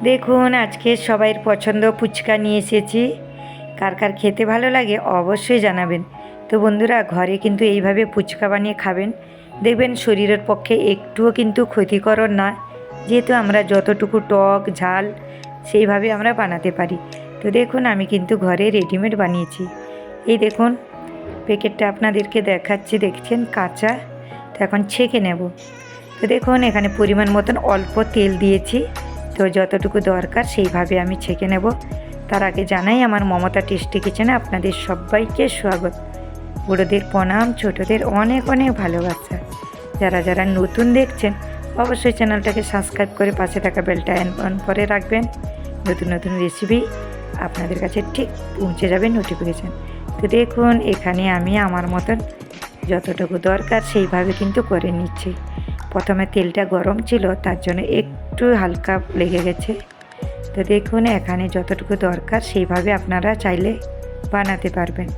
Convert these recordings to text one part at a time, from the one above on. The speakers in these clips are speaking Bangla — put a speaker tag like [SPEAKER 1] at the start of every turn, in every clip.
[SPEAKER 1] দেখুন আজকে সবাইয়ের পছন্দ ফুচকা নিয়ে এসেছি। কার কার খেতে ভালো লাগে অবশ্যই জানাবেন। তো বন্ধুরা, ঘরে কিন্তু এইভাবে ফুচকা বানিয়ে খাবেন, দেখবেন শরীরের পক্ষে একটুও কিন্তু ক্ষতিকর না, যেহেতু আমরা যতটুকু টক ঝাল সেইভাবে আমরা বানাতে পারি। তো দেখুন আমি কিন্তু ঘরে রেডিমেড বানিয়েছি। এই দেখুন প্যাকেটটা আপনাদেরকে দেখাচ্ছি, দেখছেন কাঁচা। তো এখন ছেঁকে নেব। তো দেখুন এখানে পরিমাণ মতন অল্প তেল দিয়েছি। তো যতটুকু দরকার সেইভাবে আমি ছেঁকে নেব। তার আগে জানাই আমার মমতা টেস্টি কিচেনে আপনাদের সবাইকে স্বাগত। বড়োদের প্রণাম, ছোটোদের অনেক অনেক ভালোবাসা। যারা যারা নতুন দেখছেন অবশ্যই চ্যানেলটাকে সাবস্ক্রাইব করে পাশে থাকা বেলটা অন করে রাখবেন। নতুন নতুন রেসিপি আপনাদের কাছে ঠিক পৌঁছে যাবে নোটিফিকেশান। তো দেখুন এখানে আমি আমার মতন যতটুকু দরকার সেইভাবে কিন্তু করে নিচ্ছি। প্রথমে তেলটা গরম ছিল, তার জন্য একটু হালকা লেগে গেছে। তো দেখুন এখানে যতটুকু দরকার সেইভাবে আপনারা চাইলে বানাতে পারবেন।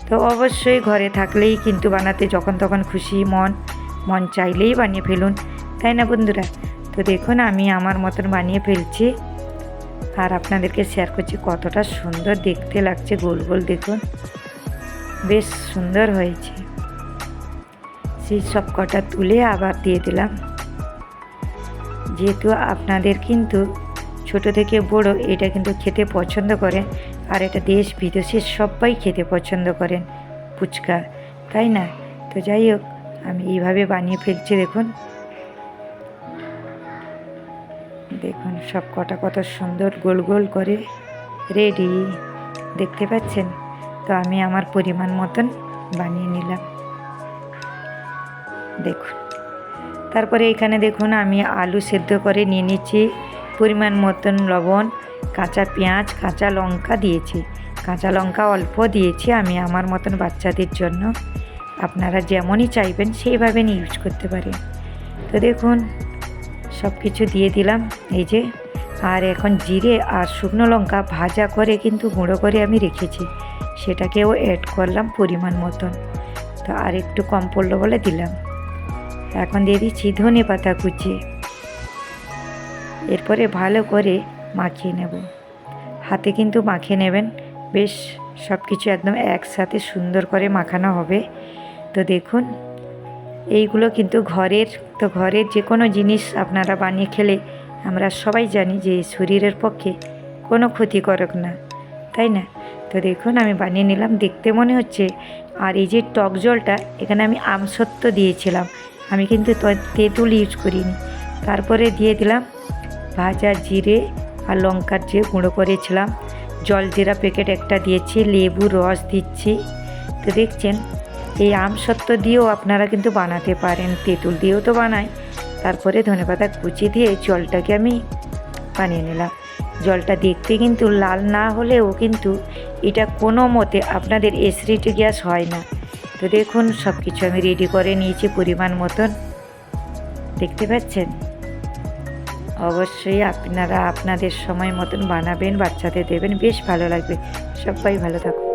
[SPEAKER 1] তো অবশ্যই ঘরে থাকলেই কিন্তু বানাতে যখন তখন খুশি মন চাইলেই বানিয়ে ফেলুন, তাই না বন্ধুরা? তো দেখুন আমি আমার মতন বানিয়ে ফেলছি আর আপনাদেরকে শেয়ার করছি কতটা সুন্দর দেখতে লাগছে। গোল গোল দেখুন, বেশ সুন্দর হয়েছে। সেই সব কটা তুলে আবার দিয়ে দিলাম। যেহেতু আপনাদের কিন্তু ছোট থেকে বড় এটা কিন্তু খেতে পছন্দ করেন, আর এটা দেশ বিদেশের সবাই খেতে পছন্দ করেন ফুচকা, তাই না? তো যাই হোক আমি এইভাবে বানিয়ে ফেলছি। দেখুন দেখুন সব কটা কত সুন্দর গোল গোল করে রেডি, দেখতে পাচ্ছেন? তো আমি আমার পরিমাণ মতন বানিয়ে নিলাম। দেখুন তারপরে এখানে দেখুন আমি আলু সেদ্ধ করে নিয়ে নিচ্ছি, পরিমাণ মতন লবণ, কাঁচা পেঁয়াজ, কাঁচা লঙ্কা দিয়েছি। কাঁচা লঙ্কা অল্প দিয়েছি আমি আমার মতন বাচ্চাদের জন্য, আপনারা যেমনই চাইবেন সেইভাবে ইউজ করতে পারেন। তো দেখুন সব কিছু দিয়ে দিলাম এই যে। আর এখন জিরে আর শুকনো লঙ্কা ভাজা করে কিন্তু গুঁড়ো করে আমি রেখেছি, সেটাকেও অ্যাড করলাম পরিমাণ মতন। তো আর একটু কম পড়লো বলে দিলাম। এখন দিয়ে দিচ্ছি ধনে পাতা কুচি। এরপরে ভালো করে মাখিয়ে নেব, হাতে কিন্তু মাখিয়ে নেবেন, বেশ সব কিছু একদম একসাথে সুন্দর করে মাখানো হবে। তো দেখুন এইগুলো কিন্তু ঘরের যে কোনো জিনিস আপনারা বানিয়ে খেলে আমরা সবাই জানি যে শরীরের পক্ষে কোনো ক্ষতিকারক না, তাই না? তো দেখুন আমি বানিয়ে নিলাম, দেখতে মনে হচ্ছে। আর এই যে টক জলটা এখানে আমি আমসত্ত্ব দিয়েছিলাম, আমি কিন্তু তেঁতুল ইউজ করিনি। তারপরে দিয়ে দিলাম ভাজা জিরে আর লঙ্কার যে গুঁড়ো করেছিলাম, জলজিরা প্যাকেট একটা দিয়েছি, লেবু রস দিচ্ছি। তো দেখছেন এই আমসত্ত্ব দিয়েও আপনারা কিন্তু বানাতে পারেন, তেঁতুল দিয়েও তো বানাই। তারপরে ধনেপাতা কুচি দিয়ে জলটাকে আমি বানিয়ে নিলাম। জলটা দেখতে কিন্তু লাল না হলেও কিন্তু এটা কোনো মতে আপনাদের অ্যাসিডিটি গ্যাস হয় না। তো দেখুন সব কিছু আমি রেডি করে নিয়েছি পরিমাণ মতন, দেখতে পাচ্ছেন? অবশ্যই আপনারা আপনাদের সময় মতন বানাবেন, বাচ্চাদের দেবেন, বেশ ভালো লাগবে। সবাই ভালো থাকুন।